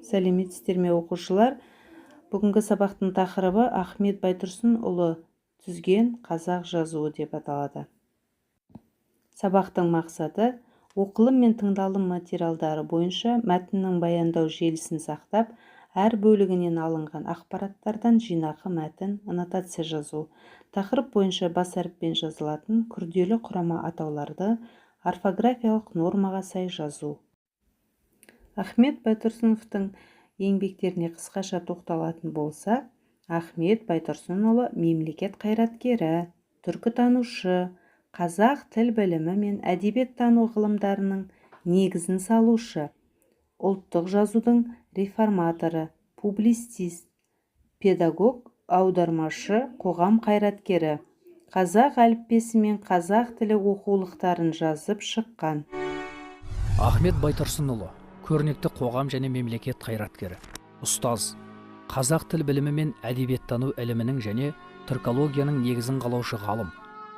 Сәлеметсіздер ме оқушылар? Бүгінгі сабақтың тақырыбы Ахмет Байтұрсынұлы түзген қазақ жазуы деп аталады. Сабақтың мақсаты оқылым мен тыңдалым материалдары бойынша мәтіннің баяндау желісін сақтап, әр бөлігінен алынған ақпараттардан жинақы мәтін, аннотация жазу. Тақырып бойынша бас әріппен жазылатын күрделі құрама атауларды орфографиялық нормаға сай жазу. Ахмет Байтұрсыновтың еңбектеріне қысқаша тоқталатын болса, Ахмет Байтұрсынұлы мемлекет қайраткері, түркітанушы, қазақ тіл білімі мен әдебиеттану ғылымдарының негізін салушы, ұлттық жазудың реформаторы, публицист, педагог, аудармашы, қоғам қайраткері, қазақ әліппесі мен қазақ тілі оқулықтарын жазып шыққан. Ахмет Байтұрсынұлы көрнекті қоғам және мемлекет қайраткері, ұстаз, қазақ тіл білімі мен әдебиеттану ілімінің және түркологияның негізін қалаушы ғалым,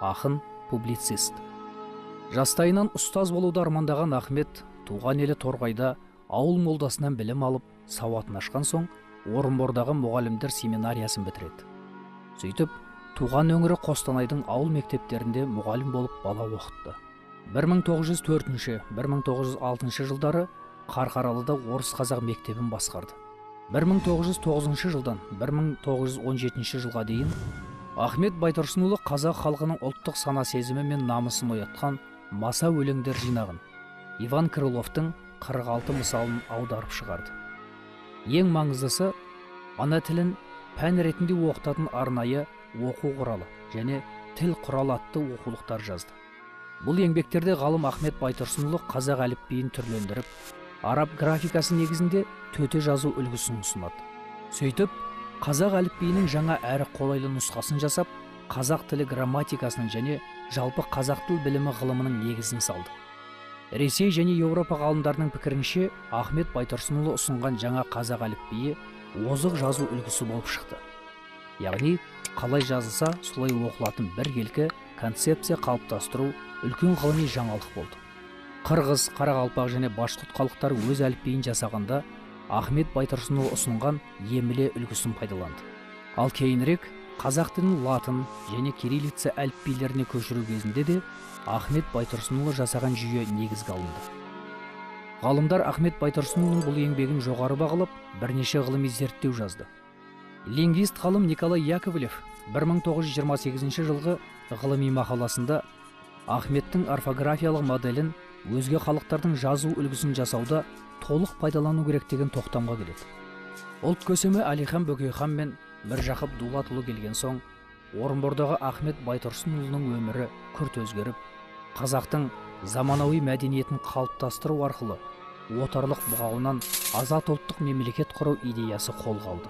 ақын, публицист. Жастайынан ұстаз болуды армандаған Ахмет туған елі Торғайда ауыл молдасынан білім алып, сауатын ашқан соң Орынбордағы мұғалімдер семинариясын бітіреді. Сөйтіп, туған өңірі Қостанайдың ауыл мектептерінде мұғалім болып бала оқытты. 1904-1906 жылдары Қарқаралыда орыс қазақ мектебін басқарды. 1909 жылдан 1917 жылға дейін Ахмет Байтұрсынұлы қазақ халқының ұлттық сана сезімі мен намысын оятқан маса өлеңдер жинағын Иван Крыловтың 46 мысалын аударып шығарды. Ең маңыздысы, ана тілін пән ретінде оқытатын арнайы оқу құралы және тіл құралы атты оқулықтар жазды. Бұл еңбектерде ғалым Ахмет Байтұрсынұлы қазақ әліпбиін түрлендіріп, араб графикасы негізінде төте жазу үлгісін ұсынады. Сөйтіп, қазақ әліпбиінің жаңа әрі қолайлы нұсқасын жасап, қазақ тілі грамматикасының және жалпы қазақ тіл білімі ғылымының негізін салды. Ресей және Еуропа ғалымдарының пікірінше, Ахмет Байтұрсынұлы ұсынған жаңа қазақ әліпбиі озық жазу үлгісі болып шықты. Яғни, қалай жазылса, солай оқылатын біркелкі концепция қалыптастыру үлкен ғылыми жаңалық болды. Қырғыз, қарақалпақ және башқұрт халықтары өз әліпбиін жасағанда Ахмет Байтұрсынұлы ұсынған емле үлгісін пайдаланды. Ал кейінірек қазақ тілін латын және кириллица әліпбилеріне көшіру кезінде де Ахмет Байтұрсынұлы жасаған жүйе негізге алынды. Ғалымдар Ахмет Байтұрсынұлының бұл еңбегін жоғары бағалап, бірнеше ғылыми зерттеу жазды. Лингвист ғалым Николай Яковлев 1928 жылғы ғылыми мақаласында Ахметтің орфографиялық моделін өзге халықтардың жазу үлгісін жасауда толық пайдалану керек деген тоқтамға келеді. Ұлт көсемі Әлихан Бөкейхан мен Міржақып Дулатұлы келген соң, Орынбордағы Ахмет Байтұрсынұлының өмірі күрт өзгеріп, қазақтың заманауи мәдениетін қалыптастыру арқылы отарлық бұғауынан азат ұлттық мемлекет құру идеясы қолға алды.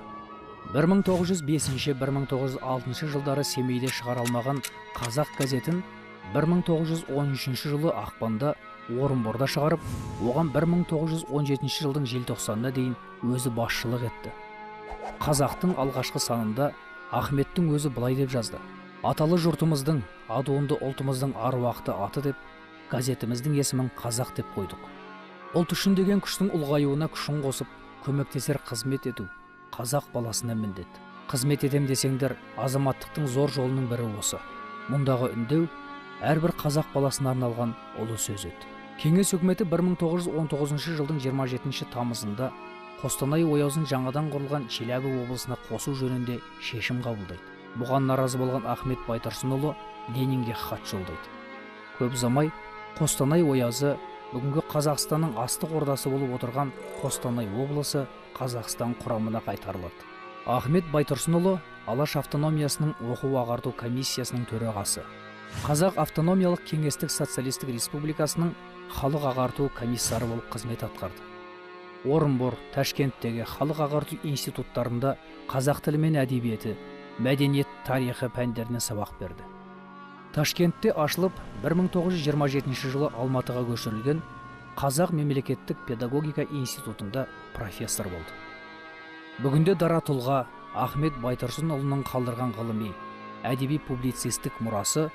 1905-1906 жылдары Семейде шығарылмаған қазақ газетін 1913 жылы ақпанда Орынборда шығарып, оған 1917 жылдың желтоқсанына дейін өзі басшылық етті. Қазақтың алғашқы санында Ахметтің өзі былай деп жазды: аталы жұртымыздың, адуынды ұлтымыздың аруақты аты деп, газетіміздің есімін қазақ деп қойдық. Ұлт үшін деген күштің ұлғаюына күшін қосып, көмектесер қызмет ету қазақ баласына міндет. Қызмет етем десеңдер, азаматтықтың зор жолының бірі осы. Мұндағы үндеу әрбір қазақ баласына арналған ұлы сөз еді. Кеңес үкіметі 1919 жылдың 27 тамызында Қостанай Оязын жаңадан құрылған Челябі облысына қосу жөнінде шешім қабылдайды. Бұған наразы болған Ахмет Байтұрсынұлы Ленинге хат жолдайды. Көп ұзамай Қостанай Оязы бүгінгі Қазақстанның астық ордасы болып отырған Қостанай облысы Қазақстан құрамына қайтарылады. Ахмет Байтұрсынұлы Алаш автономиясының оқу-ағарту комиссиясының төрағасы, Қазақ автономиялық кеңестік социалистік республикасының халық ағарту комиссары болып қызмет атқарды. Орынбор, Ташкенттегі халық ағарту институттарында қазақ тілі мен әдебиеті, мәдениет, тарихы пәндеріне сабақ берді. Ташкентте ашылып 1927 жылы Алматыға көшірілген Қазақ мемлекеттік педагогика институтында профессор болды. Бүгінде дара тұлға Ахмет Байтұрсынұлының қалдырған ғылыми, әдеби публицистік мұрасы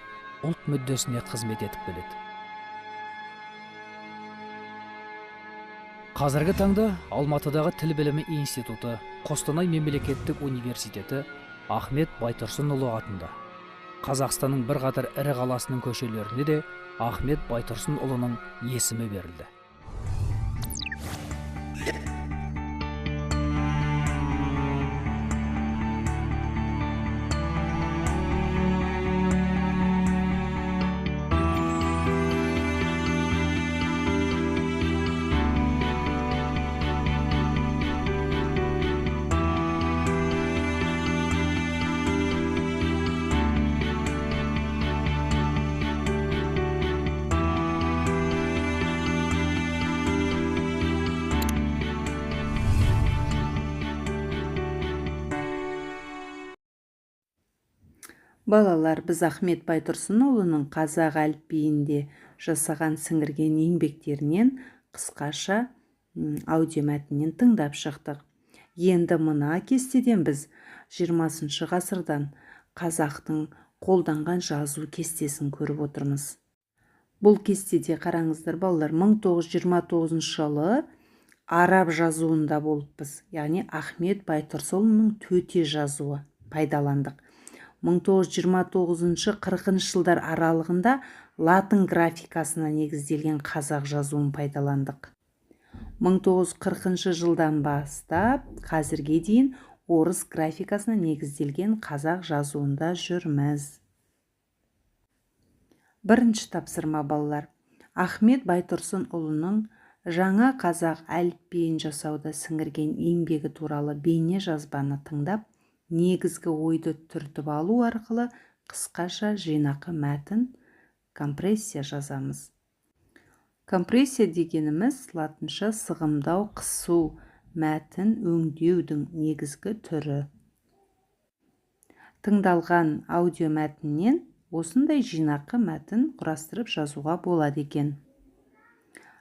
ұлт мүддесіне қызмет етіп келеді. Қазіргі таңда Алматыдағы тіл білімі институты, Қостанай мемлекеттік университеті Ахмет Байтұрсынұлы атында. Қазақстанның бірқатар ірі қаласының көшелеріне де Ахмет Байтұрсынұлының есімі берілді. Балалар, біз Ахмет Байтұрсынұлының қазақ әліпбиінде жасаған сіңірген еңбектерінен қысқаша аудиомәтіннен тыңдап шықтық. Енді мына кестеден біз 20 ғасырдан қазақтың қолданған жазу кестесін көріп отырмыз. Бұл кестеде қараңыздар балалар, 1929 жылы араб жазуында болыппыз, яғни Ахмет Байтұрсынұлының төте жазуы пайдаландық. 1929-40 жылдар аралығында латын графикасына негізделген қазақ жазуын пайдаландық. 1940 жылдан бастап қазірге дейін орыс графикасына негізделген қазақ жазуында жүрміз. Бірінші тапсырма балалар. Ахмет Байтұрсынұлының жаңа қазақ әліпбиін жасауда сіңірген еңбегі туралы бейне жазбаны тыңдап, негізгі ойды түртіп алу арқылы қысқаша жинақы мәтін компрессия жазамыз. Компрессия дегеніміз латынша сығымдау, қысу, мәтін өңдеудің негізгі түрі. Тыңдалған аудио мәтіннен осындай жинақы мәтін құрастырып жазуға болады екен.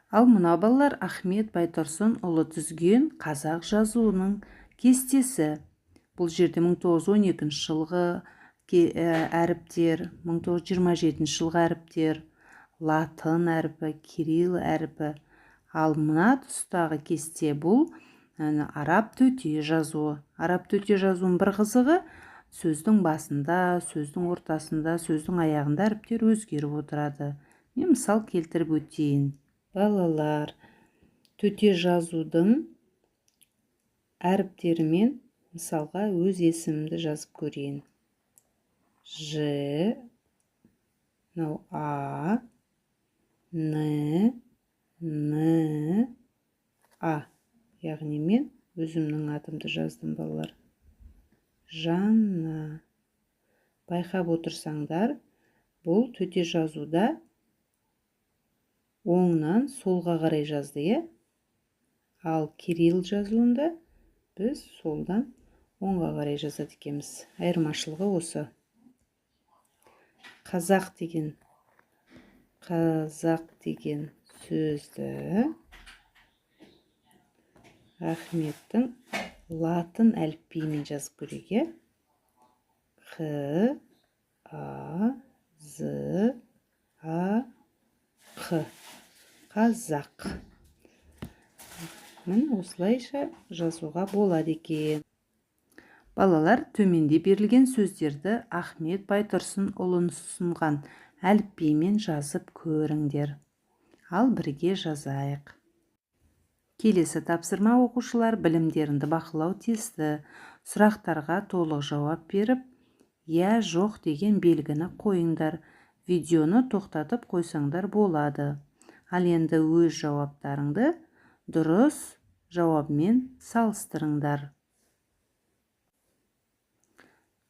Ал мына балалар Ахмет Байтұрсынұлы түзген қазақ жазуының кестесі. Бұл жерде 1912 жылғы әріптер, 1927 жылғы әріптер, латын әріпі, кирилл әріпі. Ал мына тұстағы кесте бұл араб төте жазуы. Араб төте жазуының бір қызығы, сөздің басында, сөздің ортасында, сөздің аяғында әріптер өзгеріп отырады. Мен мысал келтіріп өтейін. Балалар, төте жазудың әріптерімен мысалға өз есімімді жазып көрейін. Ж, А, Н, А. Яғни мен өзімнің атымды жаздым балалар. Жанна. Байқап отырсаңдар, бұл төте жазуда оңнан солға қарай жазды, ал кирилл жазуында біз солдан оңға қарай жазады екенбіз. Айырмашылығы осы. Қазақ деген сөзді Ахметтің латын әліпбиімен жазып көрейік. Қ, А, З, А, Қ. Қазақ. Міне осылайша жазуға болады екен. Балалар, төменде берілген сөздерді Ахмет Байтұрсынұлын ұсынған әліпбимен жазып көріңдер. Ал бірге жазайық. Келесі тапсырма оқушылар білімдеріңді бақылау тесті. Сұрақтарға толық жауап беріп, я жоқ деген белгіні қойыңдар. Видеоны тоқтатып қойсаңдар болады. Ал енді өз жауаптарыңды дұрыс жауабымен салыстырыңдар.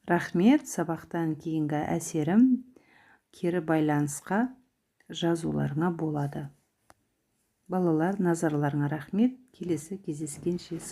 Рахмет, сабақтан кейінгі әсерім кері байланысқа жазуларыңа болады. Балалар, назарларыңа рахмет. Келесі кездескенше сау